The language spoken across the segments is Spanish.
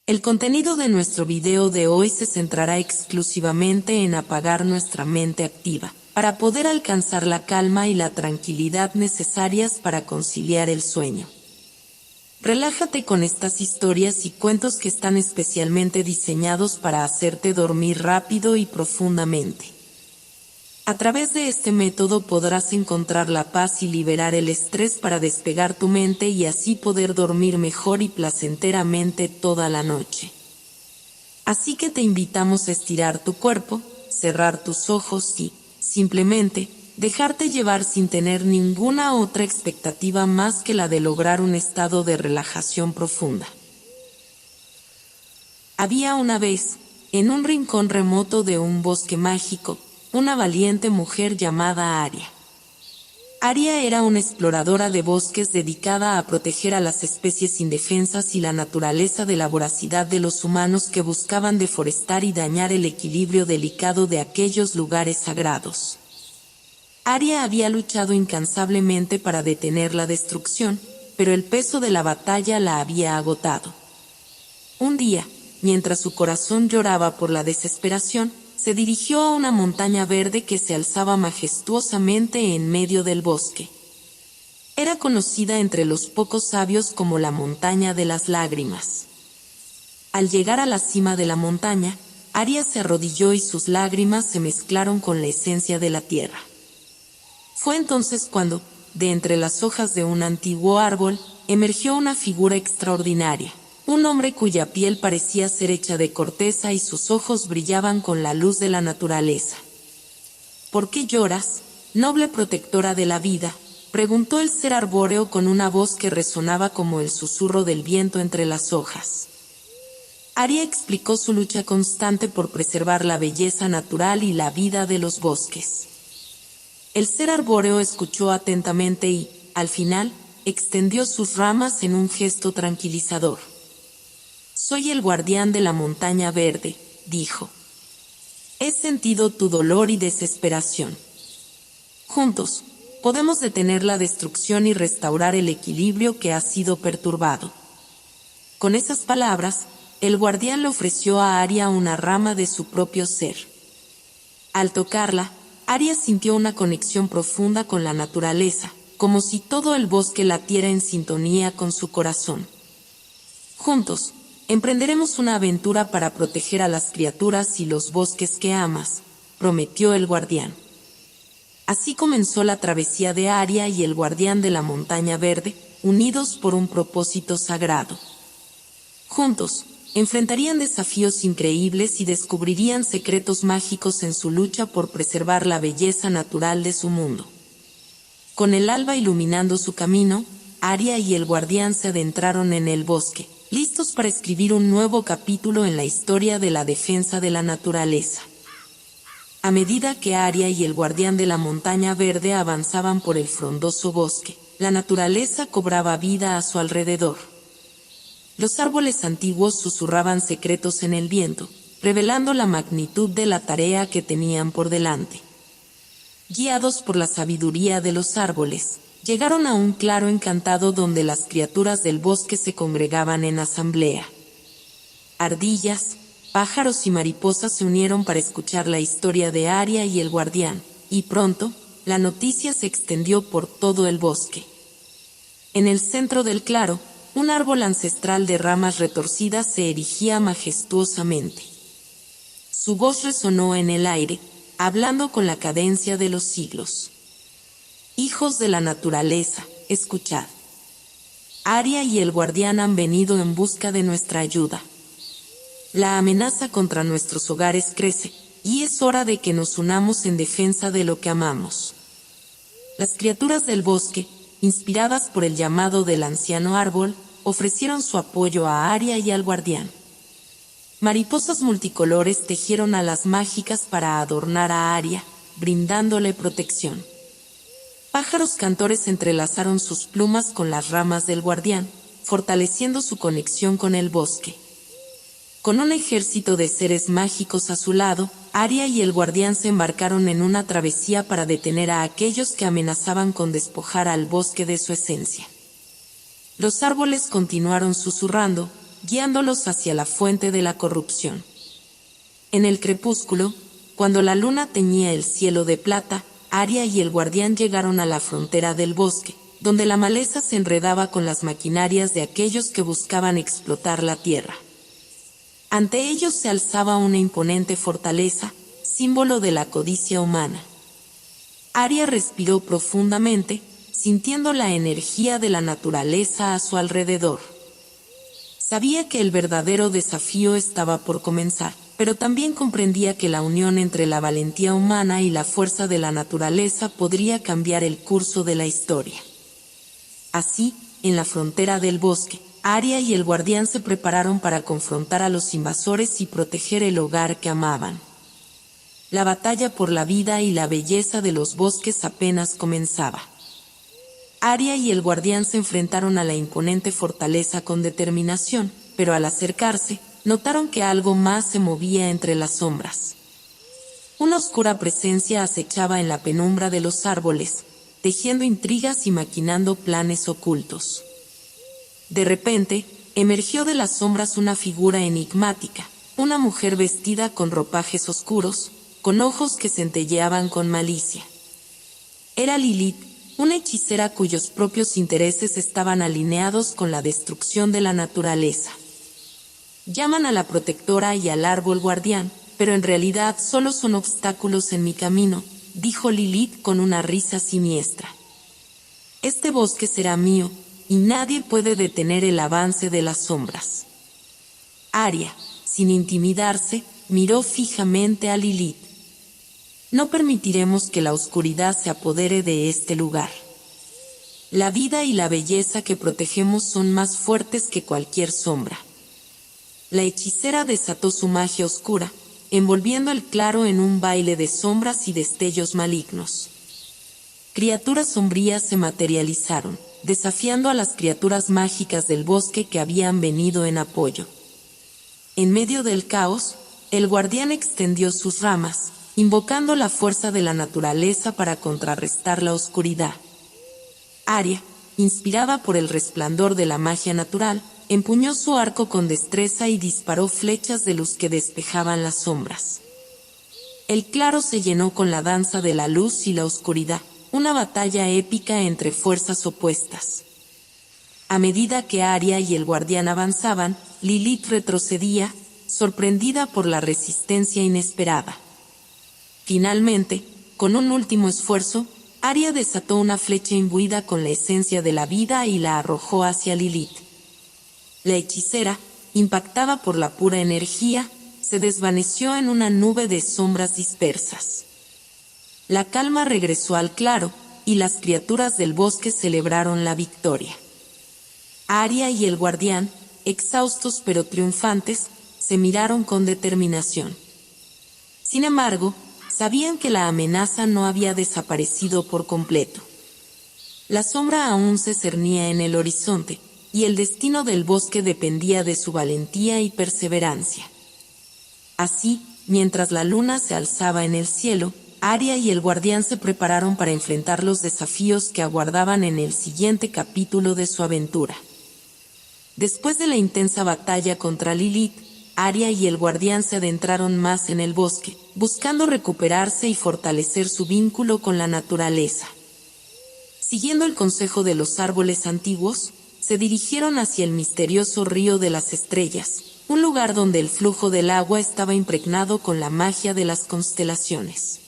El contenido de nuestro video de hoy se centrará exclusivamente en apagar nuestra mente activa, para poder alcanzar la calma y la tranquilidad necesarias para conciliar el sueño. Relájate con estas historias y cuentos que están especialmente diseñados para hacerte dormir rápido y profundamente. A través de este método podrás encontrar la paz y liberar el estrés para despegar tu mente y así poder dormir mejor y placenteramente toda la noche. Así que te invitamos a estirar tu cuerpo, cerrar tus ojos y, simplemente, dejarte llevar sin tener ninguna otra expectativa más que la de lograr un estado de relajación profunda. Había una vez, en un rincón remoto de un bosque mágico, una valiente mujer llamada Aria. Aria era una exploradora de bosques dedicada a proteger a las especies indefensas y la naturaleza de la voracidad de los humanos que buscaban deforestar y dañar el equilibrio delicado de aquellos lugares sagrados. Aria había luchado incansablemente para detener la destrucción, pero el peso de la batalla la había agotado. Un día, mientras su corazón lloraba por la desesperación, se dirigió a una montaña verde que se alzaba majestuosamente en medio del bosque. Era conocida entre los pocos sabios como la montaña de las lágrimas. Al llegar a la cima de la montaña, Aria se arrodilló y sus lágrimas se mezclaron con la esencia de la tierra. Fue entonces cuando, de entre las hojas de un antiguo árbol, emergió una figura extraordinaria. Un hombre cuya piel parecía ser hecha de corteza y sus ojos brillaban con la luz de la naturaleza. ¿Por qué lloras, noble protectora de la vida?, preguntó el ser arbóreo con una voz que resonaba como el susurro del viento entre las hojas. Aria explicó su lucha constante por preservar la belleza natural y la vida de los bosques. El ser arbóreo escuchó atentamente y, al final, extendió sus ramas en un gesto tranquilizador. «Soy el guardián de la montaña verde», dijo. «He sentido tu dolor y desesperación. Juntos, podemos detener la destrucción y restaurar el equilibrio que ha sido perturbado». Con esas palabras, el guardián le ofreció a Aria una rama de su propio ser. Al tocarla, Aria sintió una conexión profunda con la naturaleza, como si todo el bosque latiera en sintonía con su corazón. «Juntos, emprenderemos una aventura para proteger a las criaturas y los bosques que amas», prometió el guardián. Así comenzó la travesía de Aria y el guardián de la montaña verde, unidos por un propósito sagrado. Juntos, enfrentarían desafíos increíbles y descubrirían secretos mágicos en su lucha por preservar la belleza natural de su mundo. Con el alba iluminando su camino, Aria y el guardián se adentraron en el bosque, listos para escribir un nuevo capítulo en la historia de la defensa de la naturaleza. A medida que Aria y el guardián de la montaña verde avanzaban por el frondoso bosque, la naturaleza cobraba vida a su alrededor. Los árboles antiguos susurraban secretos en el viento, revelando la magnitud de la tarea que tenían por delante. Guiados por la sabiduría de los árboles, llegaron a un claro encantado donde las criaturas del bosque se congregaban en asamblea. Ardillas, pájaros y mariposas se unieron para escuchar la historia de Aria y el guardián, y pronto, la noticia se extendió por todo el bosque. En el centro del claro, un árbol ancestral de ramas retorcidas se erigía majestuosamente. Su voz resonó en el aire, hablando con la cadencia de los siglos. «Hijos de la naturaleza, escuchad. Aria y el guardián han venido en busca de nuestra ayuda. La amenaza contra nuestros hogares crece, y es hora de que nos unamos en defensa de lo que amamos». Las criaturas del bosque, inspiradas por el llamado del anciano árbol, ofrecieron su apoyo a Aria y al guardián. Mariposas multicolores tejieron alas mágicas para adornar a Aria, brindándole protección. Pájaros cantores entrelazaron sus plumas con las ramas del guardián, fortaleciendo su conexión con el bosque. Con un ejército de seres mágicos a su lado, Aria y el guardián se embarcaron en una travesía para detener a aquellos que amenazaban con despojar al bosque de su esencia. Los árboles continuaron susurrando, guiándolos hacia la fuente de la corrupción. En el crepúsculo, cuando la luna teñía el cielo de plata, Aria y el guardián llegaron a la frontera del bosque, donde la maleza se enredaba con las maquinarias de aquellos que buscaban explotar la tierra. Ante ellos se alzaba una imponente fortaleza, símbolo de la codicia humana. Aria respiró profundamente, sintiendo la energía de la naturaleza a su alrededor. Sabía que el verdadero desafío estaba por comenzar, pero también comprendía que la unión entre la valentía humana y la fuerza de la naturaleza podría cambiar el curso de la historia. Así, en la frontera del bosque, Aria y el guardián se prepararon para confrontar a los invasores y proteger el hogar que amaban. La batalla por la vida y la belleza de los bosques apenas comenzaba. Aria y el guardián se enfrentaron a la imponente fortaleza con determinación, pero al acercarse, notaron que algo más se movía entre las sombras. Una oscura presencia acechaba en la penumbra de los árboles, tejiendo intrigas y maquinando planes ocultos. De repente, emergió de las sombras una figura enigmática, una mujer vestida con ropajes oscuros, con ojos que centelleaban con malicia. Era Lilith, una hechicera cuyos propios intereses estaban alineados con la destrucción de la naturaleza. Llaman a la protectora y al árbol guardián, pero en realidad solo son obstáculos en mi camino, dijo Lilith con una risa siniestra. Este bosque será mío, y nadie puede detener el avance de las sombras. Aria, sin intimidarse, miró fijamente a Lilith. No permitiremos que la oscuridad se apodere de este lugar. La vida y la belleza que protegemos son más fuertes que cualquier sombra. La hechicera desató su magia oscura, envolviendo el claro en un baile de sombras y destellos malignos. Criaturas sombrías se materializaron, desafiando a las criaturas mágicas del bosque que habían venido en apoyo. En medio del caos, el guardián extendió sus ramas, invocando la fuerza de la naturaleza para contrarrestar la oscuridad. Aria, inspirada por el resplandor de la magia natural, empuñó su arco con destreza y disparó flechas de luz que despejaban las sombras. El claro se llenó con la danza de la luz y la oscuridad, una batalla épica entre fuerzas opuestas. A medida que Aria y el guardián avanzaban, Lilith retrocedía, sorprendida por la resistencia inesperada. Finalmente, con un último esfuerzo, Aria desató una flecha imbuida con la esencia de la vida y la arrojó hacia Lilith. La hechicera, impactada por la pura energía, se desvaneció en una nube de sombras dispersas. La calma regresó al claro, y las criaturas del bosque celebraron la victoria. Aria y el guardián, exhaustos pero triunfantes, se miraron con determinación. Sin embargo, sabían que la amenaza no había desaparecido por completo. La sombra aún se cernía en el horizonte, y el destino del bosque dependía de su valentía y perseverancia. Así, mientras la luna se alzaba en el cielo, Aria y el guardián se prepararon para enfrentar los desafíos que aguardaban en el siguiente capítulo de su aventura. Después de la intensa batalla contra Lilith, Aria y el guardián se adentraron más en el bosque, buscando recuperarse y fortalecer su vínculo con la naturaleza. Siguiendo el consejo de los árboles antiguos, se dirigieron hacia el misterioso río de las estrellas, un lugar donde el flujo del agua estaba impregnado con la magia de las constelaciones.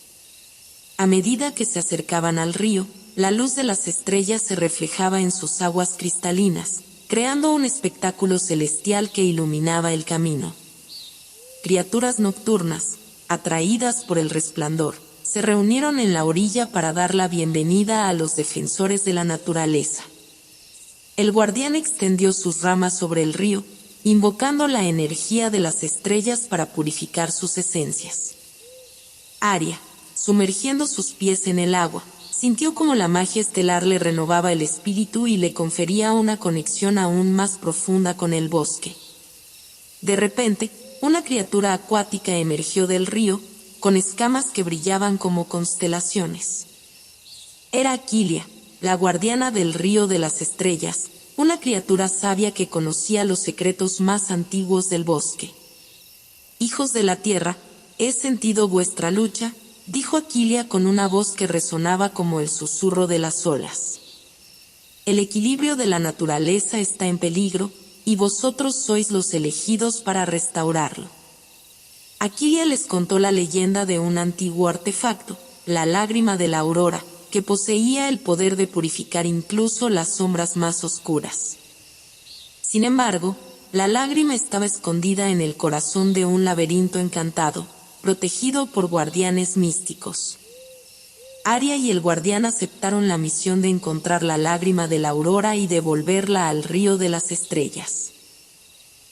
A medida que se acercaban al río, la luz de las estrellas se reflejaba en sus aguas cristalinas, creando un espectáculo celestial que iluminaba el camino. Criaturas nocturnas, atraídas por el resplandor, se reunieron en la orilla para dar la bienvenida a los defensores de la naturaleza. El guardián extendió sus ramas sobre el río, invocando la energía de las estrellas para purificar sus esencias. Aria, sumergiendo sus pies en el agua, sintió como la magia estelar le renovaba el espíritu y le confería una conexión aún más profunda con el bosque. De repente, una criatura acuática emergió del río, con escamas que brillaban como constelaciones. Era Aquilia, la guardiana del río de las estrellas, una criatura sabia que conocía los secretos más antiguos del bosque. «Hijos de la tierra, he sentido vuestra lucha», dijo Aquilia con una voz que resonaba como el susurro de las olas. «El equilibrio de la naturaleza está en peligro, y vosotros sois los elegidos para restaurarlo». Aquilia les contó la leyenda de un antiguo artefacto, la lágrima de la aurora, que poseía el poder de purificar incluso las sombras más oscuras. Sin embargo, la lágrima estaba escondida en el corazón de un laberinto encantado, protegido por guardianes místicos. Aria y el guardián aceptaron la misión de encontrar la lágrima de la aurora y devolverla al río de las estrellas.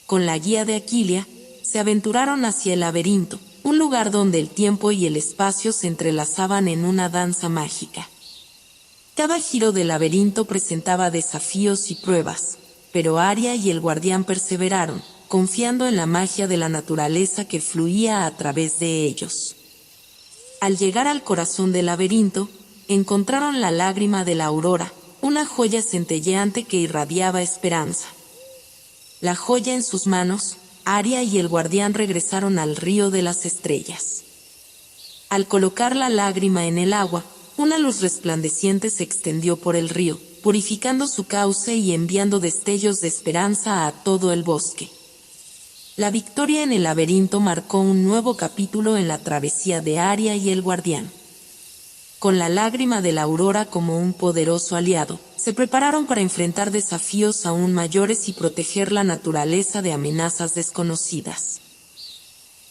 Con la guía de Aquilia, se aventuraron hacia el laberinto, un lugar donde el tiempo y el espacio se entrelazaban en una danza mágica. Cada giro del laberinto presentaba desafíos y pruebas, pero Aria y el guardián perseveraron, confiando en la magia de la naturaleza que fluía a través de ellos. Al llegar al corazón del laberinto, encontraron la lágrima de la aurora, una joya centelleante que irradiaba esperanza. La joya en sus manos, Aria y el guardián regresaron al río de las estrellas. Al colocar la lágrima en el agua, una luz resplandeciente se extendió por el río, purificando su cauce y enviando destellos de esperanza a todo el bosque. La victoria en el laberinto marcó un nuevo capítulo en la travesía de Aria y el guardián. Con la lágrima de la aurora como un poderoso aliado, se prepararon para enfrentar desafíos aún mayores y proteger la naturaleza de amenazas desconocidas.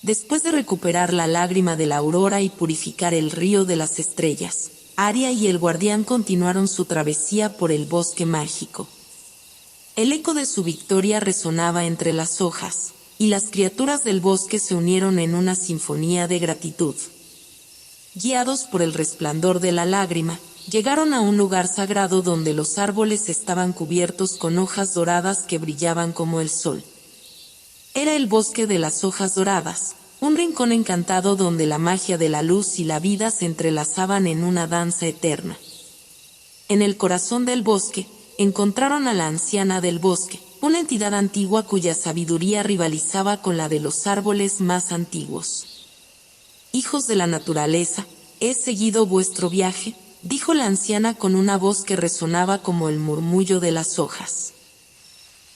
Después de recuperar la lágrima de la aurora y purificar el río de las estrellas, Aria y el guardián continuaron su travesía por el bosque mágico. El eco de su victoria resonaba entre las hojas, y las criaturas del bosque se unieron en una sinfonía de gratitud. Guiados por el resplandor de la lágrima, llegaron a un lugar sagrado donde los árboles estaban cubiertos con hojas doradas que brillaban como el sol. Era el bosque de las hojas doradas, un rincón encantado donde la magia de la luz y la vida se entrelazaban en una danza eterna. En el corazón del bosque, encontraron a la anciana del bosque, una entidad antigua cuya sabiduría rivalizaba con la de los árboles más antiguos. «Hijos de la naturaleza, he seguido vuestro viaje», dijo la anciana con una voz que resonaba como el murmullo de las hojas.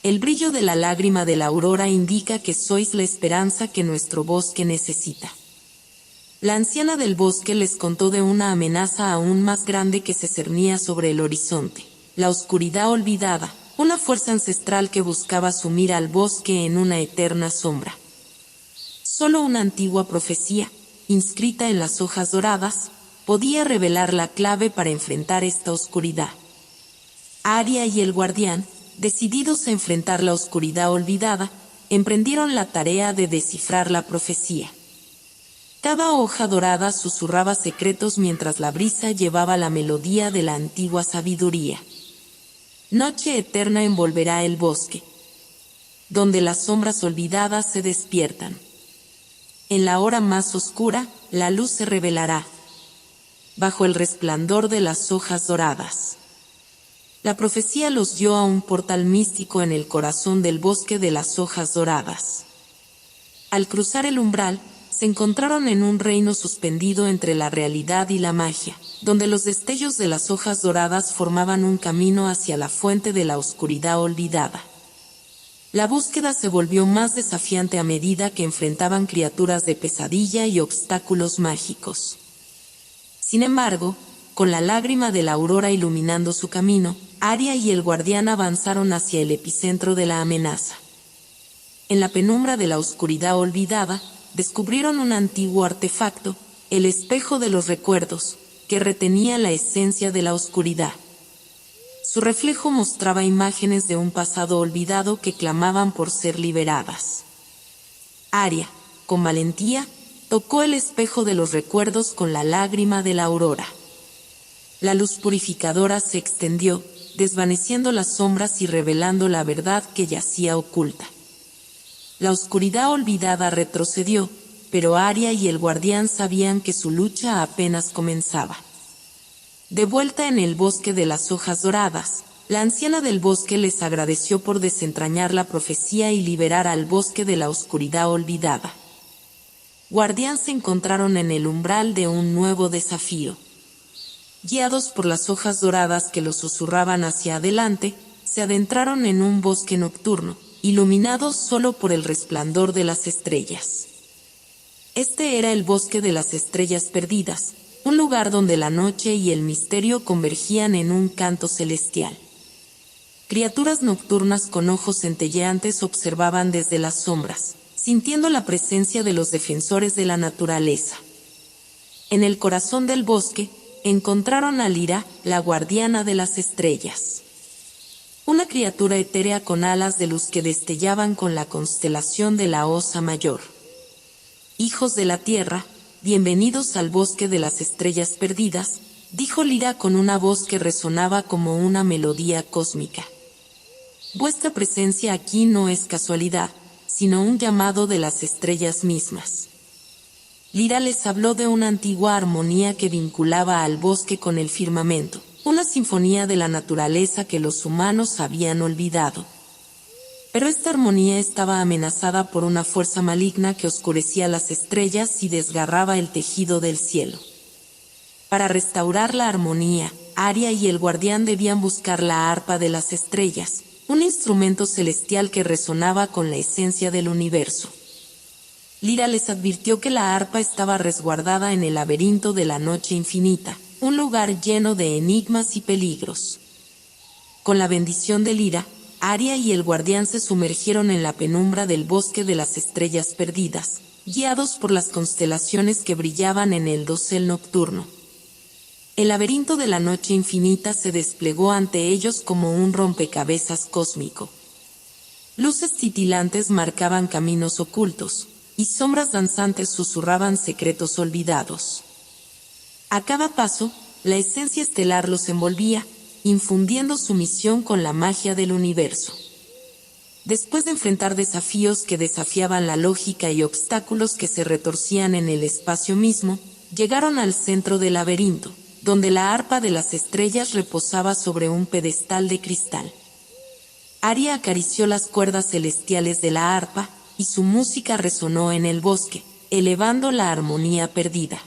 «El brillo de la lágrima de la aurora indica que sois la esperanza que nuestro bosque necesita». La anciana del bosque les contó de una amenaza aún más grande que se cernía sobre el horizonte, la oscuridad olvidada, una fuerza ancestral que buscaba sumir al bosque en una eterna sombra. Solo una antigua profecía, inscrita en las hojas doradas, podía revelar la clave para enfrentar esta oscuridad. Aria y el guardián, decididos a enfrentar la oscuridad olvidada, emprendieron la tarea de descifrar la profecía. Cada hoja dorada susurraba secretos mientras la brisa llevaba la melodía de la antigua sabiduría. Noche eterna envolverá el bosque, donde las sombras olvidadas se despiertan. En la hora más oscura, la luz se revelará, bajo el resplandor de las hojas doradas. La profecía los dio a un portal místico en el corazón del bosque de las hojas doradas. Al cruzar el umbral, se encontraron en un reino suspendido entre la realidad y la magia, donde los destellos de las hojas doradas formaban un camino hacia la fuente de la oscuridad olvidada. La búsqueda se volvió más desafiante a medida que enfrentaban criaturas de pesadilla y obstáculos mágicos. Sin embargo, con la lágrima de la aurora iluminando su camino, Aria y el guardián avanzaron hacia el epicentro de la amenaza. En la penumbra de la oscuridad olvidada, descubrieron un antiguo artefacto, el espejo de los recuerdos, que retenía la esencia de la oscuridad. Su reflejo mostraba imágenes de un pasado olvidado que clamaban por ser liberadas. Aria, con valentía, tocó el espejo de los recuerdos con la lágrima de la aurora. La luz purificadora se extendió, desvaneciendo las sombras y revelando la verdad que yacía oculta. La oscuridad olvidada retrocedió, pero Aria y el guardián sabían que su lucha apenas comenzaba. De vuelta en el bosque de las hojas doradas, La anciana del bosque les agradeció por desentrañar la profecía y liberar al bosque de la oscuridad olvidada. Guardián se encontraron en el umbral de un nuevo desafío. Guiados por las hojas doradas que los susurraban hacia adelante, se adentraron en un bosque nocturno, iluminados solo por el resplandor de las estrellas. Este era el bosque de las estrellas perdidas, un lugar donde la noche y el misterio convergían en un canto celestial. Criaturas nocturnas con ojos centelleantes observaban desde las sombras, sintiendo la presencia de los defensores de la naturaleza. En el corazón del bosque, encontraron a Lira, la guardiana de las estrellas. Una criatura etérea con alas de luz que destellaban con la constelación de la Osa Mayor. Hijos de la tierra, bienvenidos al bosque de las estrellas perdidas, dijo Lira con una voz que resonaba como una melodía cósmica. Vuestra presencia aquí no es casualidad, sino un llamado de las estrellas mismas. Lira les habló de una antigua armonía que vinculaba al bosque con el firmamento, una sinfonía de la naturaleza que los humanos habían olvidado. Pero esta armonía estaba amenazada por una fuerza maligna que oscurecía las estrellas y desgarraba el tejido del cielo. Para restaurar la armonía, Aria y el guardián debían buscar la arpa de las estrellas, un instrumento celestial que resonaba con la esencia del universo. Lira les advirtió que la arpa estaba resguardada en el laberinto de la noche infinita, un lugar lleno de enigmas y peligros. Con la bendición de Lira, Aria y el guardián se sumergieron en la penumbra del bosque de las estrellas perdidas, guiados por las constelaciones que brillaban en el dosel nocturno. El laberinto de la noche infinita se desplegó ante ellos como un rompecabezas cósmico. Luces titilantes marcaban caminos ocultos, y sombras danzantes susurraban secretos olvidados. A cada paso, la esencia estelar los envolvía, infundiendo su misión con la magia del universo. Después de enfrentar desafíos que desafiaban la lógica y obstáculos que se retorcían en el espacio mismo, llegaron al centro del laberinto, donde la arpa de las estrellas reposaba sobre un pedestal de cristal. Aria acarició las cuerdas celestiales de la arpa, y su música resonó en el bosque, elevando la armonía perdida.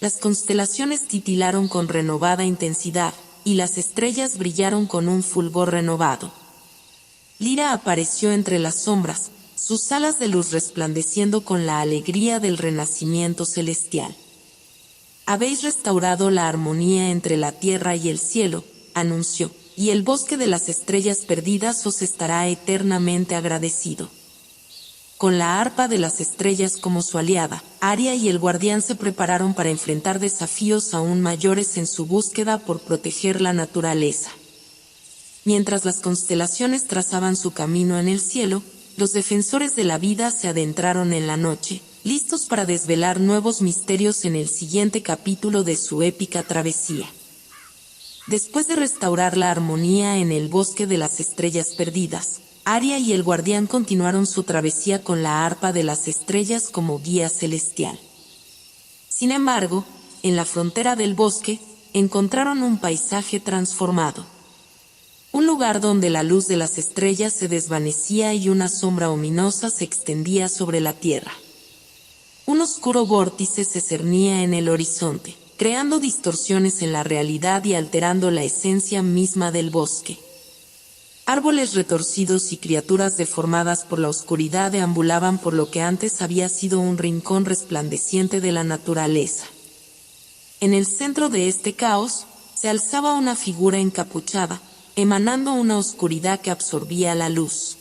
Las constelaciones titilaron con renovada intensidad, y las estrellas brillaron con un fulgor renovado. Lira apareció entre las sombras, sus alas de luz resplandeciendo con la alegría del renacimiento celestial. Habéis restaurado la armonía entre la tierra y el cielo, anunció, y el bosque de las estrellas perdidas os estará eternamente agradecido. Con la arpa de las estrellas como su aliada, Aria y el guardián se prepararon para enfrentar desafíos aún mayores en su búsqueda por proteger la naturaleza. Mientras las constelaciones trazaban su camino en el cielo, los defensores de la vida se adentraron en la noche, listos para desvelar nuevos misterios en el siguiente capítulo de su épica travesía. Después de restaurar la armonía en el bosque de las estrellas perdidas, Aria y el guardián continuaron su travesía con la arpa de las estrellas como guía celestial. Sin embargo, en la frontera del bosque, encontraron un paisaje transformado. Un lugar donde la luz de las estrellas se desvanecía y una sombra ominosa se extendía sobre la tierra. Un oscuro vórtice se cernía en el horizonte, creando distorsiones en la realidad y alterando la esencia misma del bosque. Árboles retorcidos y criaturas deformadas por la oscuridad deambulaban por lo que antes había sido un rincón resplandeciente de la naturaleza. En el centro de este caos, se alzaba una figura encapuchada, emanando una oscuridad que absorbía la luz.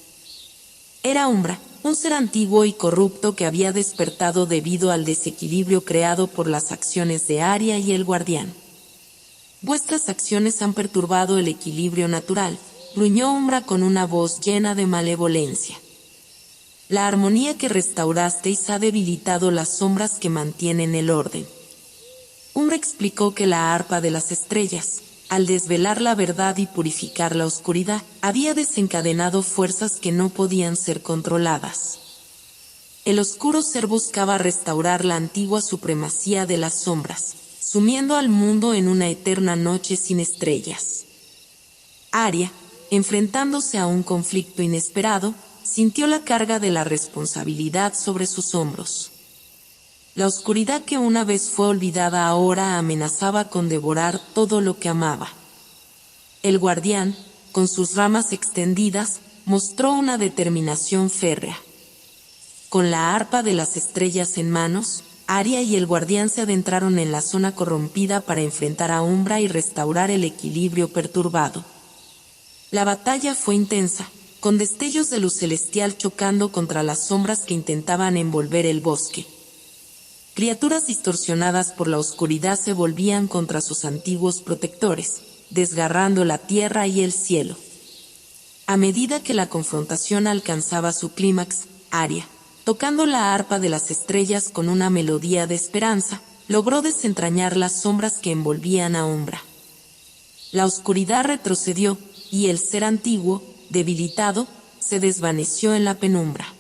Era Umbra, un ser antiguo y corrupto que había despertado debido al desequilibrio creado por las acciones de Aria y el guardián. Vuestras acciones han perturbado el equilibrio natural, gruñó Umbra con una voz llena de malevolencia. La armonía que restaurasteis ha debilitado las sombras que mantienen el orden. Umbra explicó que la arpa de las estrellas, al desvelar la verdad y purificar la oscuridad, había desencadenado fuerzas que no podían ser controladas. El oscuro ser buscaba restaurar la antigua supremacía de las sombras, sumiendo al mundo en una eterna noche sin estrellas. Aria, enfrentándose a un conflicto inesperado, sintió la carga de la responsabilidad sobre sus hombros. La oscuridad que una vez fue olvidada ahora amenazaba con devorar todo lo que amaba. El guardián, con sus ramas extendidas, mostró una determinación férrea. Con la arpa de las estrellas en manos, Aria y el guardián se adentraron en la zona corrompida para enfrentar a Umbra y restaurar el equilibrio perturbado. La batalla fue intensa, con destellos de luz celestial chocando contra las sombras que intentaban envolver el bosque. Criaturas distorsionadas por la oscuridad se volvían contra sus antiguos protectores, desgarrando la tierra y el cielo. A medida que la confrontación alcanzaba su clímax, Aria, tocando la arpa de las estrellas con una melodía de esperanza, logró desentrañar las sombras que envolvían a Umbra. La oscuridad retrocedió, y el ser antiguo, debilitado, se desvaneció en la penumbra.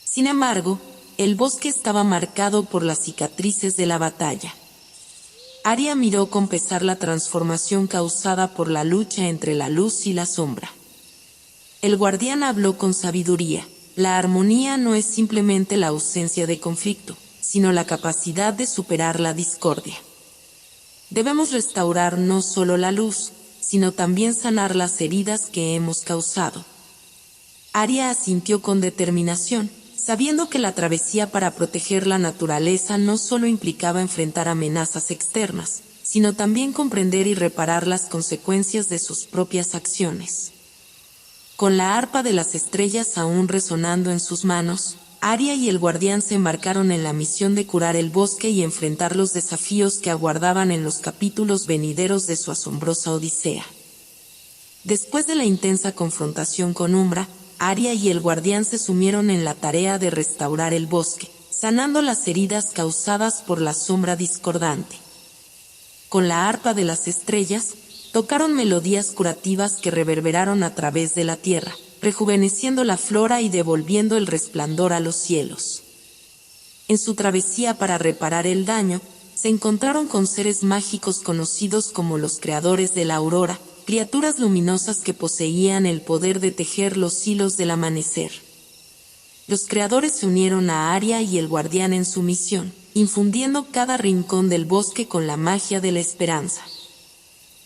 Sin embargo, el bosque estaba marcado por las cicatrices de la batalla. Aria miró con pesar la transformación causada por la lucha entre la luz y la sombra. El guardián habló con sabiduría. La armonía no es simplemente la ausencia de conflicto, sino la capacidad de superar la discordia. Debemos restaurar no solo la luz, sino también sanar las heridas que hemos causado. Aria asintió con determinación, sabiendo que la travesía para proteger la naturaleza no solo implicaba enfrentar amenazas externas, sino también comprender y reparar las consecuencias de sus propias acciones. Con la arpa de las estrellas aún resonando en sus manos, Aria y el guardián se embarcaron en la misión de curar el bosque y enfrentar los desafíos que aguardaban en los capítulos venideros de su asombrosa odisea. Después de la intensa confrontación con Umbra, Aria y el guardián se sumieron en la tarea de restaurar el bosque, sanando las heridas causadas por la sombra discordante. Con la arpa de las estrellas, tocaron melodías curativas que reverberaron a través de la tierra, rejuveneciendo la flora y devolviendo el resplandor a los cielos. En su travesía para reparar el daño, se encontraron con seres mágicos conocidos como los creadores de la aurora, criaturas luminosas que poseían el poder de tejer los hilos del amanecer. Los creadores se unieron a Aria y el guardián en su misión, infundiendo cada rincón del bosque con la magia de la esperanza.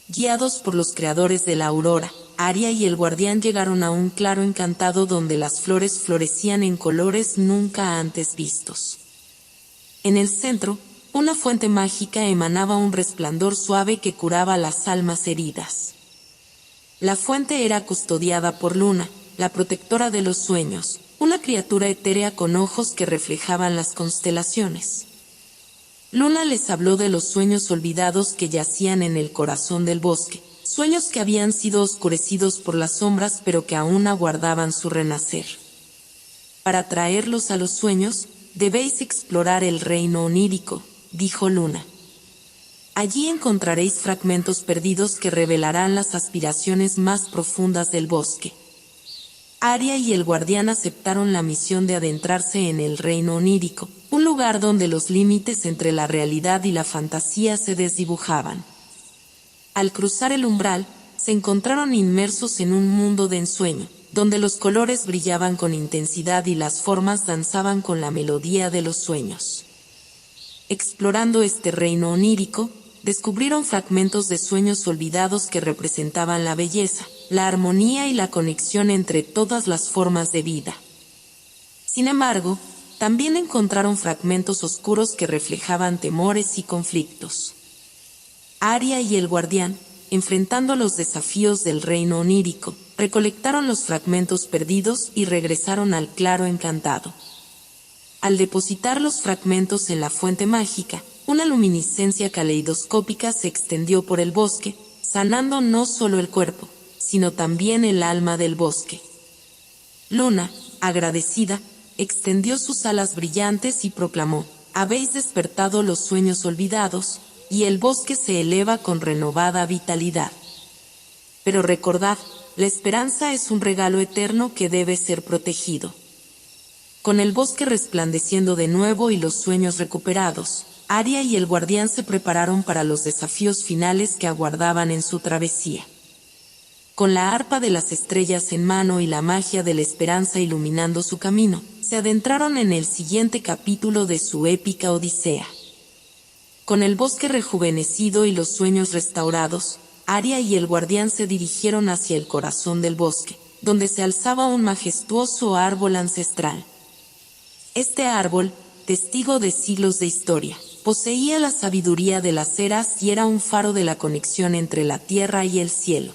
Guiados por los creadores de la aurora, Aria y el guardián llegaron a un claro encantado donde las flores florecían en colores nunca antes vistos. En el centro, una fuente mágica emanaba un resplandor suave que curaba las almas heridas. La fuente era custodiada por Luna, la protectora de los sueños, una criatura etérea con ojos que reflejaban las constelaciones. Luna les habló de los sueños olvidados que yacían en el corazón del bosque, sueños que habían sido oscurecidos por las sombras pero que aún aguardaban su renacer. Para traerlos a los sueños, debéis explorar el reino onírico, dijo Luna. Allí encontraréis fragmentos perdidos que revelarán las aspiraciones más profundas del bosque. Aria y el guardián aceptaron la misión de adentrarse en el reino onírico, un lugar donde los límites entre la realidad y la fantasía se desdibujaban. Al cruzar el umbral, se encontraron inmersos en un mundo de ensueño, donde los colores brillaban con intensidad y las formas danzaban con la melodía de los sueños. Explorando este reino onírico, descubrieron fragmentos de sueños olvidados que representaban la belleza, la armonía y la conexión entre todas las formas de vida. Sin embargo, también encontraron fragmentos oscuros que reflejaban temores y conflictos. Aria y el guardián, enfrentando los desafíos del reino onírico, recolectaron los fragmentos perdidos y regresaron al claro encantado. Al depositar los fragmentos en la fuente mágica, una luminiscencia caleidoscópica se extendió por el bosque, sanando no solo el cuerpo, sino también el alma del bosque. Luna, agradecida, extendió sus alas brillantes y proclamó: «Habéis despertado los sueños olvidados, y el bosque se eleva con renovada vitalidad. Pero recordad, la esperanza es un regalo eterno que debe ser protegido». Con el bosque resplandeciendo de nuevo y los sueños recuperados, Aria y el guardián se prepararon para los desafíos finales que aguardaban en su travesía. Con la arpa de las estrellas en mano y la magia de la esperanza iluminando su camino, se adentraron en el siguiente capítulo de su épica odisea. Con el bosque rejuvenecido y los sueños restaurados, Aria y el guardián se dirigieron hacia el corazón del bosque, donde se alzaba un majestuoso árbol ancestral. Este árbol, testigo de siglos de historia, poseía la sabiduría de las eras y era un faro de la conexión entre la tierra y el cielo.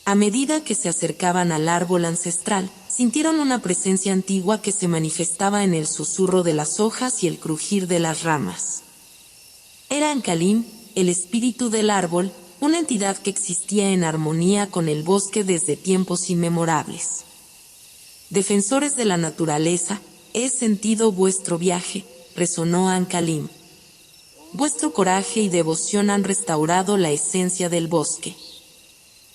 A medida que se acercaban al árbol ancestral, sintieron una presencia antigua que se manifestaba en el susurro de las hojas y el crujir de las ramas. Era Ankalim, el espíritu del árbol, una entidad que existía en armonía con el bosque desde tiempos inmemorables. Defensores de la naturaleza, he sentido vuestro viaje, resonó Ankalim. Vuestro coraje y devoción han restaurado la esencia del bosque.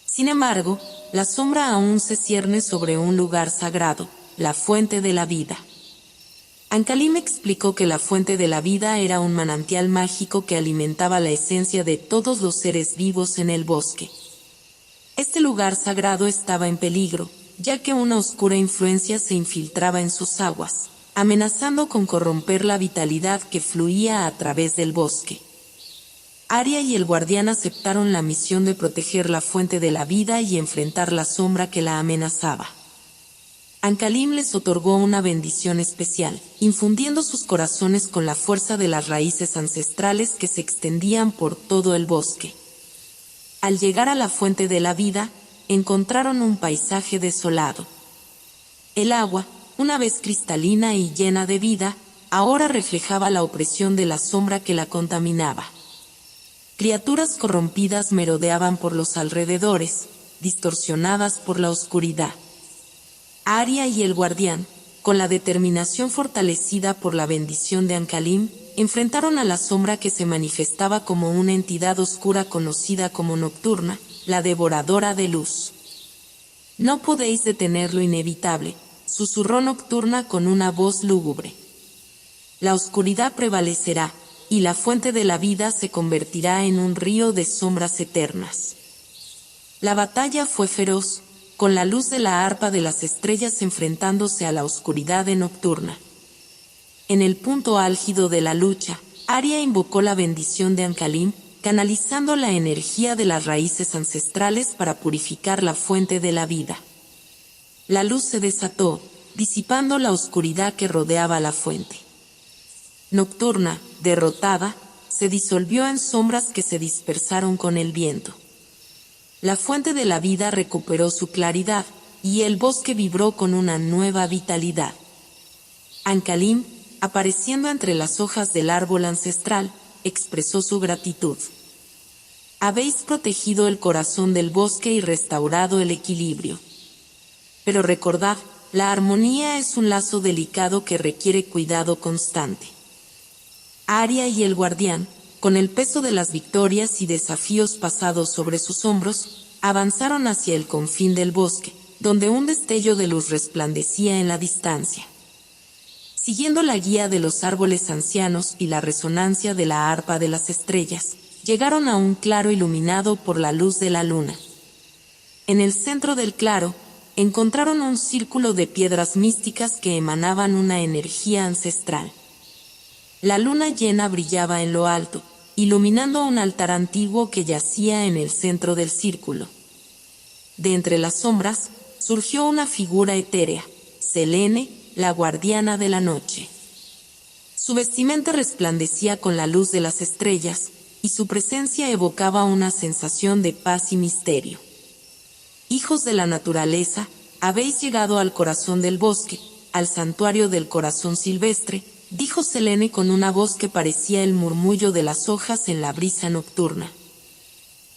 Sin embargo, la sombra aún se cierne sobre un lugar sagrado, la fuente de la vida. Ankalim explicó que la fuente de la vida era un manantial mágico que alimentaba la esencia de todos los seres vivos en el bosque. Este lugar sagrado estaba en peligro, ya que una oscura influencia se infiltraba en sus aguas, amenazando con corromper la vitalidad que fluía a través del bosque. Aria y el guardián aceptaron la misión de proteger la fuente de la vida y enfrentar la sombra que la amenazaba. Ankalim les otorgó una bendición especial, infundiendo sus corazones con la fuerza de las raíces ancestrales que se extendían por todo el bosque. Al llegar a la fuente de la vida, encontraron un paisaje desolado. El agua, una vez cristalina y llena de vida, ahora reflejaba la opresión de la sombra que la contaminaba. Criaturas corrompidas merodeaban por los alrededores, distorsionadas por la oscuridad. Aria y el guardián, con la determinación fortalecida por la bendición de Ankalim, enfrentaron a la sombra que se manifestaba como una entidad oscura conocida como Nocturna, la devoradora de luz. No podéis detener lo inevitable, susurró Nocturna con una voz lúgubre. La oscuridad prevalecerá, y la fuente de la vida se convertirá en un río de sombras eternas. La batalla fue feroz, con la luz de la arpa de las estrellas enfrentándose a la oscuridad de Nocturna. En el punto álgido de la lucha, Aria invocó la bendición de Ankalim, canalizando la energía de las raíces ancestrales para purificar la fuente de la vida. La luz se desató, disipando la oscuridad que rodeaba la fuente. Nocturna, derrotada, se disolvió en sombras que se dispersaron con el viento. La fuente de la vida recuperó su claridad, y el bosque vibró con una nueva vitalidad. Ankalim, apareciendo entre las hojas del árbol ancestral, expresó su gratitud. Habéis protegido el corazón del bosque y restaurado el equilibrio. Pero recordad, la armonía es un lazo delicado que requiere cuidado constante. Aria y el guardián, con el peso de las victorias y desafíos pasados sobre sus hombros, avanzaron hacia el confín del bosque, donde un destello de luz resplandecía en la distancia. Siguiendo la guía de los árboles ancianos y la resonancia de la arpa de las estrellas, llegaron a un claro iluminado por la luz de la luna. En el centro del claro, encontraron un círculo de piedras místicas que emanaban una energía ancestral. La luna llena brillaba en lo alto, iluminando un altar antiguo que yacía en el centro del círculo. De entre las sombras, surgió una figura etérea, Selene, la guardiana de la noche. Su vestimenta resplandecía con la luz de las estrellas, y su presencia evocaba una sensación de paz y misterio. Hijos de la naturaleza, habéis llegado al corazón del bosque, al santuario del corazón silvestre, dijo Selene con una voz que parecía el murmullo de las hojas en la brisa nocturna.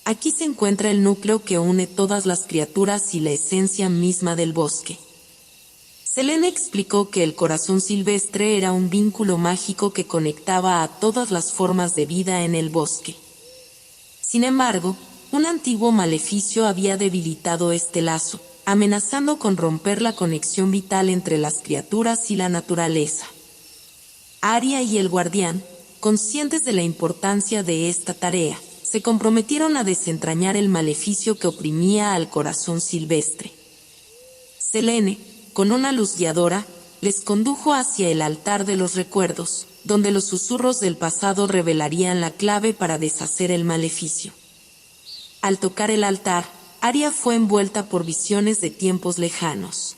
Aquí se encuentra el núcleo que une todas las criaturas y la esencia misma del bosque. Selene explicó que el corazón silvestre era un vínculo mágico que conectaba a todas las formas de vida en el bosque. Sin embargo, un antiguo maleficio había debilitado este lazo, amenazando con romper la conexión vital entre las criaturas y la naturaleza. Aria y el guardián, conscientes de la importancia de esta tarea, se comprometieron a desentrañar el maleficio que oprimía al corazón silvestre. Selene, con una luz guiadora, les condujo hacia el altar de los recuerdos, donde los susurros del pasado revelarían la clave para deshacer el maleficio. Al tocar el altar, Aria fue envuelta por visiones de tiempos lejanos.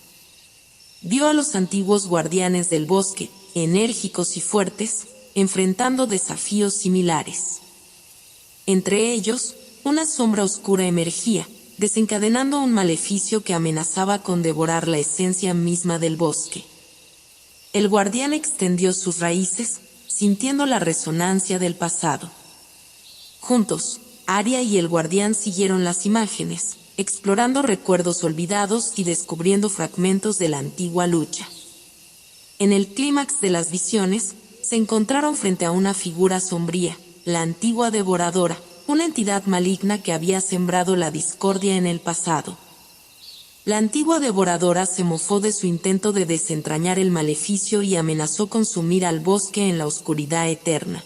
Vio a los antiguos guardianes del bosque, enérgicos y fuertes, enfrentando desafíos similares. Entre ellos, una sombra oscura emergía, desencadenando un maleficio que amenazaba con devorar la esencia misma del bosque. El guardián extendió sus raíces, sintiendo la resonancia del pasado. Juntos, Aria y el guardián siguieron las imágenes, explorando recuerdos olvidados y descubriendo fragmentos de la antigua lucha. En el clímax de las visiones, se encontraron frente a una figura sombría, la antigua devoradora, una entidad maligna que había sembrado la discordia en el pasado. La antigua devoradora se mofó de su intento de desentrañar el maleficio y amenazó con sumir al bosque en la oscuridad eterna.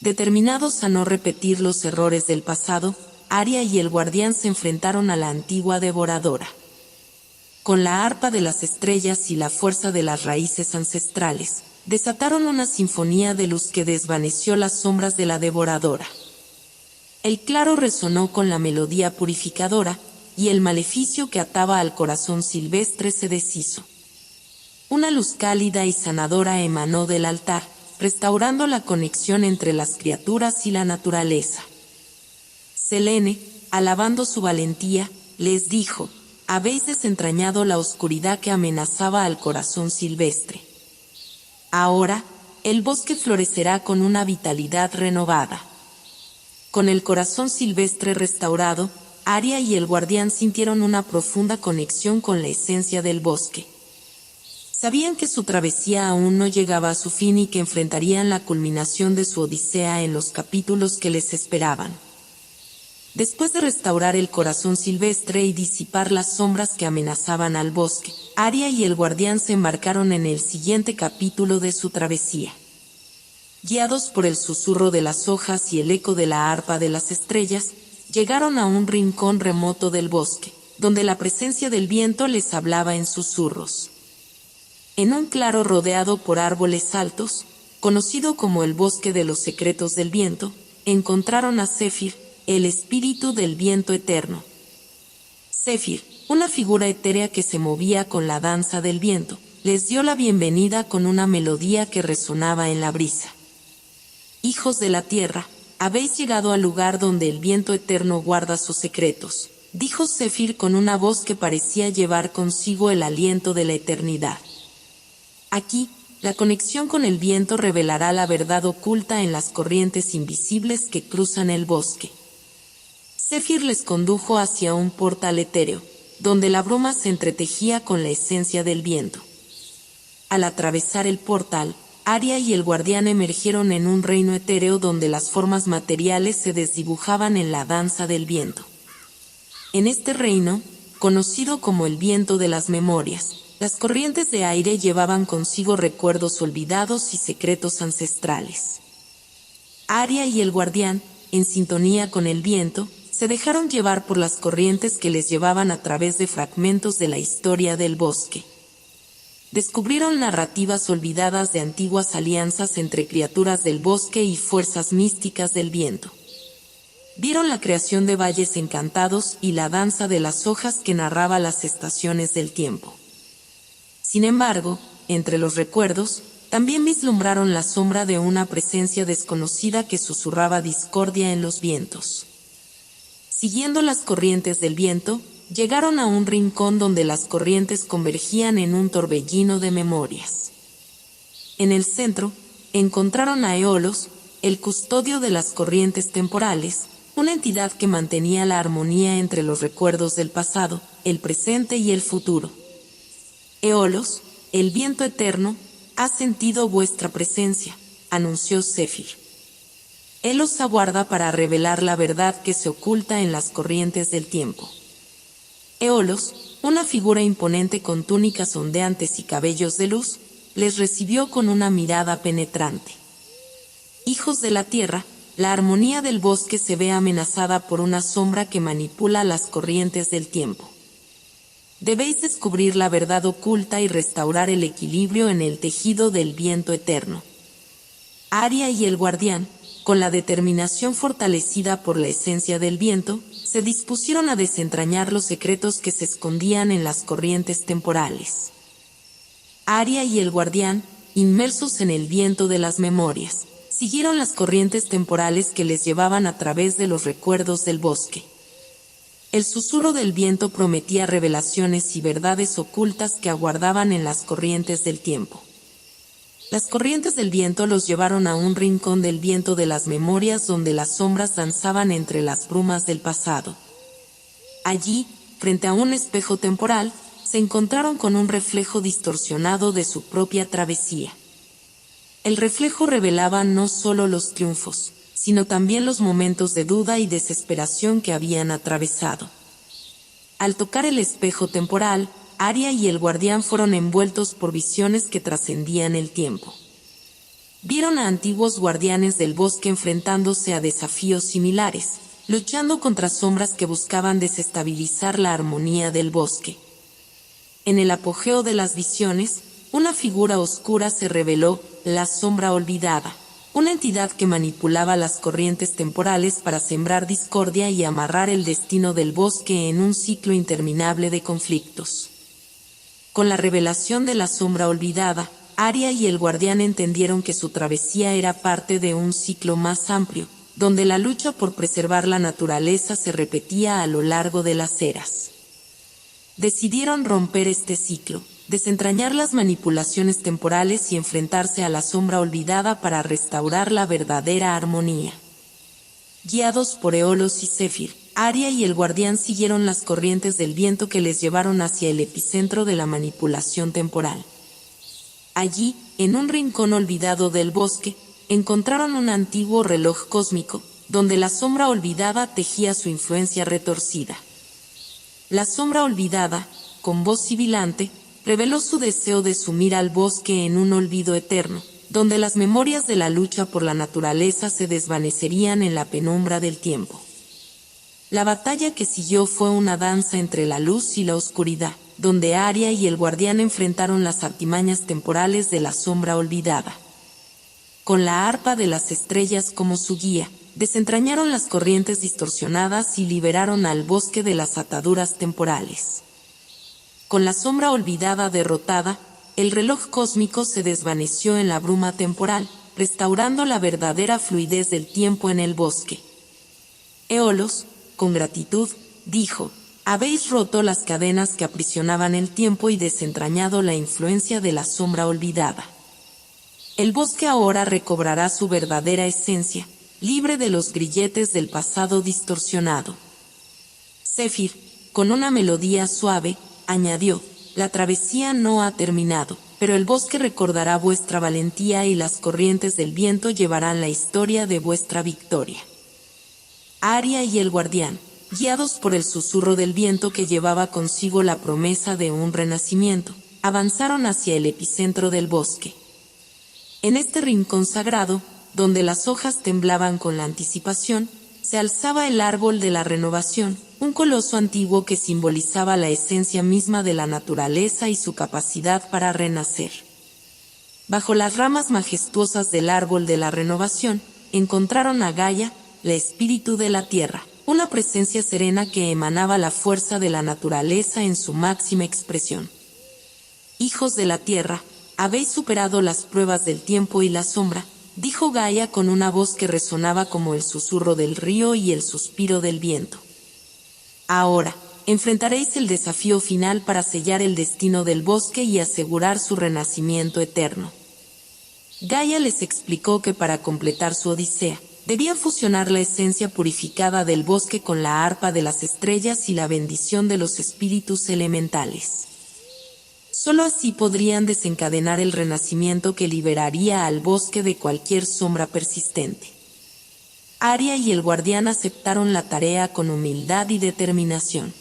Determinados a no repetir los errores del pasado, Aria y el guardián se enfrentaron a la antigua devoradora. Con la arpa de las estrellas y la fuerza de las raíces ancestrales, desataron una sinfonía de luz que desvaneció las sombras de la devoradora. El claro resonó con la melodía purificadora, y el maleficio que ataba al corazón silvestre se deshizo. Una luz cálida y sanadora emanó del altar, restaurando la conexión entre las criaturas y la naturaleza. Selene, alabando su valentía, les dijo: «Habéis desentrañado la oscuridad que amenazaba al corazón silvestre. Ahora, el bosque florecerá con una vitalidad renovada». Con el corazón silvestre restaurado, Aria y el guardián sintieron una profunda conexión con la esencia del bosque. Sabían que su travesía aún no llegaba a su fin y que enfrentarían la culminación de su odisea en los capítulos que les esperaban. Después de restaurar el corazón silvestre y disipar las sombras que amenazaban al bosque, Aria y el guardián se embarcaron en el siguiente capítulo de su travesía. Guiados por el susurro de las hojas y el eco de la arpa de las estrellas, llegaron a un rincón remoto del bosque, donde la presencia del viento les hablaba en susurros. En un claro rodeado por árboles altos, conocido como el bosque de los secretos del viento, encontraron a Zephyr, el espíritu del viento eterno. Zephyr, una figura etérea que se movía con la danza del viento, les dio la bienvenida con una melodía que resonaba en la brisa. «Hijos de la tierra, habéis llegado al lugar donde el viento eterno guarda sus secretos», dijo Zephyr con una voz que parecía llevar consigo el aliento de la eternidad. «Aquí, la conexión con el viento revelará la verdad oculta en las corrientes invisibles que cruzan el bosque». Zephyr les condujo hacia un portal etéreo, donde la bruma se entretejía con la esencia del viento. Al atravesar el portal, Aria y el guardián emergieron en un reino etéreo donde las formas materiales se desdibujaban en la danza del viento. En este reino, conocido como el viento de las memorias, las corrientes de aire llevaban consigo recuerdos olvidados y secretos ancestrales. Aria y el guardián, en sintonía con el viento, se dejaron llevar por las corrientes que les llevaban a través de fragmentos de la historia del bosque. Descubrieron narrativas olvidadas de antiguas alianzas entre criaturas del bosque y fuerzas místicas del viento. Vieron la creación de valles encantados y la danza de las hojas que narraba las estaciones del tiempo. Sin embargo, entre los recuerdos, también vislumbraron la sombra de una presencia desconocida que susurraba discordia en los vientos. Siguiendo las corrientes del viento, llegaron a un rincón donde las corrientes convergían en un torbellino de memorias. En el centro, encontraron a Eolos, el custodio de las corrientes temporales, una entidad que mantenía la armonía entre los recuerdos del pasado, el presente y el futuro. «Eolos, el viento eterno, ha sentido vuestra presencia», anunció Zephyr. «Él os aguarda para revelar la verdad que se oculta en las corrientes del tiempo». Eolos, una figura imponente con túnicas ondeantes y cabellos de luz, les recibió con una mirada penetrante. «Hijos de la tierra, la armonía del bosque se ve amenazada por una sombra que manipula las corrientes del tiempo. Debéis descubrir la verdad oculta y restaurar el equilibrio en el tejido del viento eterno. Aria y el guardián, con la determinación fortalecida por la esencia del viento, se dispusieron a desentrañar los secretos que se escondían en las corrientes temporales. Aria y el guardián, inmersos en el viento de las memorias, siguieron las corrientes temporales que les llevaban a través de los recuerdos del bosque. El susurro del viento prometía revelaciones y verdades ocultas que aguardaban en las corrientes del tiempo. Las corrientes del viento los llevaron a un rincón del viento de las memorias donde las sombras danzaban entre las brumas del pasado. Allí, frente a un espejo temporal, se encontraron con un reflejo distorsionado de su propia travesía. El reflejo revelaba no solo los triunfos, sino también los momentos de duda y desesperación que habían atravesado. Al tocar el espejo temporal, Aria y el guardián fueron envueltos por visiones que trascendían el tiempo. Vieron a antiguos guardianes del bosque enfrentándose a desafíos similares, luchando contra sombras que buscaban desestabilizar la armonía del bosque. En el apogeo de las visiones, una figura oscura se reveló, la sombra olvidada, una entidad que manipulaba las corrientes temporales para sembrar discordia y amarrar el destino del bosque en un ciclo interminable de conflictos. Con la revelación de la sombra olvidada, Aria y el guardián entendieron que su travesía era parte de un ciclo más amplio, donde la lucha por preservar la naturaleza se repetía a lo largo de las eras. Decidieron romper este ciclo, desentrañar las manipulaciones temporales y enfrentarse a la sombra olvidada para restaurar la verdadera armonía. Guiados por Eolos y Zéfir, Aria y el guardián siguieron las corrientes del viento que les llevaron hacia el epicentro de la manipulación temporal. Allí, en un rincón olvidado del bosque, encontraron un antiguo reloj cósmico, donde la sombra olvidada tejía su influencia retorcida. La sombra olvidada, con voz sibilante, reveló su deseo de sumir al bosque en un olvido eterno, donde las memorias de la lucha por la naturaleza se desvanecerían en la penumbra del tiempo. La batalla que siguió fue una danza entre la luz y la oscuridad, donde Aria y el guardián enfrentaron las artimañas temporales de la sombra olvidada. Con la arpa de las estrellas como su guía, desentrañaron las corrientes distorsionadas y liberaron al bosque de las ataduras temporales. Con la sombra olvidada derrotada, el reloj cósmico se desvaneció en la bruma temporal, restaurando la verdadera fluidez del tiempo en el bosque. Eolos, con gratitud, dijo: habéis roto las cadenas que aprisionaban el tiempo y desentrañado la influencia de la sombra olvidada. El bosque ahora recobrará su verdadera esencia, libre de los grilletes del pasado distorsionado. Zéfir, con una melodía suave, añadió: la travesía no ha terminado, pero el bosque recordará vuestra valentía y las corrientes del viento llevarán la historia de vuestra victoria. Aria y el guardián, guiados por el susurro del viento que llevaba consigo la promesa de un renacimiento, avanzaron hacia el epicentro del bosque. En este rincón sagrado, donde las hojas temblaban con la anticipación, se alzaba el árbol de la renovación, un coloso antiguo que simbolizaba la esencia misma de la naturaleza y su capacidad para renacer. Bajo las ramas majestuosas del árbol de la renovación, encontraron a Gaia, la espíritu de la tierra, una presencia serena que emanaba la fuerza de la naturaleza en su máxima expresión. Hijos de la tierra, habéis superado las pruebas del tiempo y la sombra, dijo Gaia con una voz que resonaba como el susurro del río y el suspiro del viento. Ahora, enfrentaréis el desafío final para sellar el destino del bosque y asegurar su renacimiento eterno. Gaia les explicó que para completar su odisea, debían fusionar la esencia purificada del bosque con la arpa de las estrellas y la bendición de los espíritus elementales. Solo así podrían desencadenar el renacimiento que liberaría al bosque de cualquier sombra persistente. Aria y el guardián aceptaron la tarea con humildad y determinación.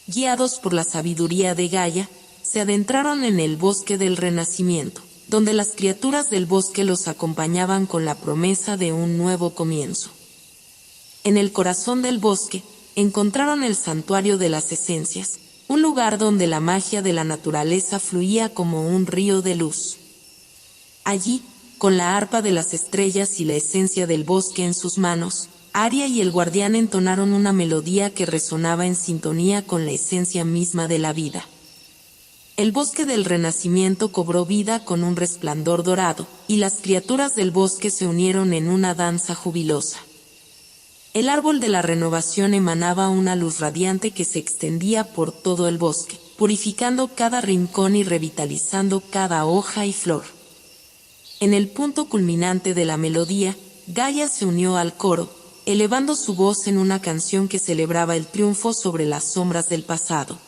Guiados por la sabiduría de Gaia, se adentraron en el bosque del renacimiento, donde las criaturas del bosque los acompañaban con la promesa de un nuevo comienzo. En el corazón del bosque, encontraron el santuario de las esencias, un lugar donde la magia de la naturaleza fluía como un río de luz. Allí, con la arpa de las estrellas y la esencia del bosque en sus manos, Aria y el guardián entonaron una melodía que resonaba en sintonía con la esencia misma de la vida. El bosque del renacimiento cobró vida con un resplandor dorado, y las criaturas del bosque se unieron en una danza jubilosa. El árbol de la renovación emanaba una luz radiante que se extendía por todo el bosque, purificando cada rincón y revitalizando cada hoja y flor. En el punto culminante de la melodía, Gaia se unió al coro, elevando su voz en una canción que celebraba el triunfo sobre las sombras del pasado.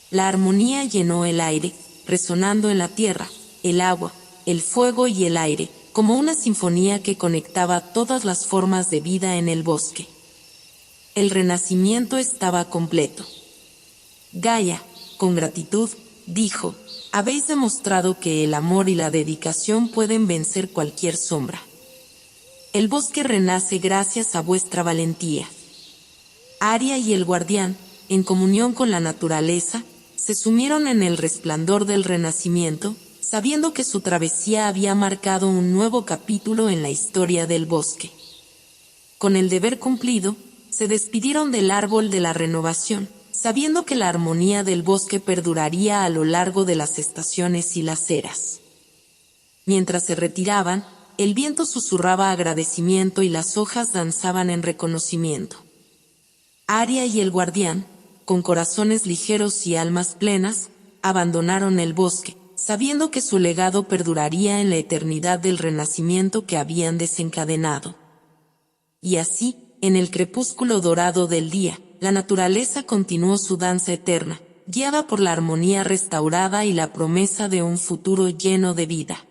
La armonía llenó el aire, resonando en la tierra, el agua, el fuego y el aire, como una sinfonía que conectaba todas las formas de vida en el bosque. El renacimiento estaba completo. Gaia, con gratitud, dijo: habéis demostrado que el amor y la dedicación pueden vencer cualquier sombra. El bosque renace gracias a vuestra valentía. Aria y el guardián, en comunión con la naturaleza, se sumieron en el resplandor del renacimiento, sabiendo que su travesía había marcado un nuevo capítulo en la historia del bosque. Con el deber cumplido, se despidieron del árbol de la renovación, sabiendo que la armonía del bosque perduraría a lo largo de las estaciones y las eras. Mientras se retiraban, el viento susurraba agradecimiento y las hojas danzaban en reconocimiento. Aria y el guardián, con corazones ligeros y almas plenas, abandonaron el bosque, sabiendo que su legado perduraría en la eternidad del renacimiento que habían desencadenado. Y así, en el crepúsculo dorado del día, la naturaleza continuó su danza eterna, guiada por la armonía restaurada y la promesa de un futuro lleno de vida.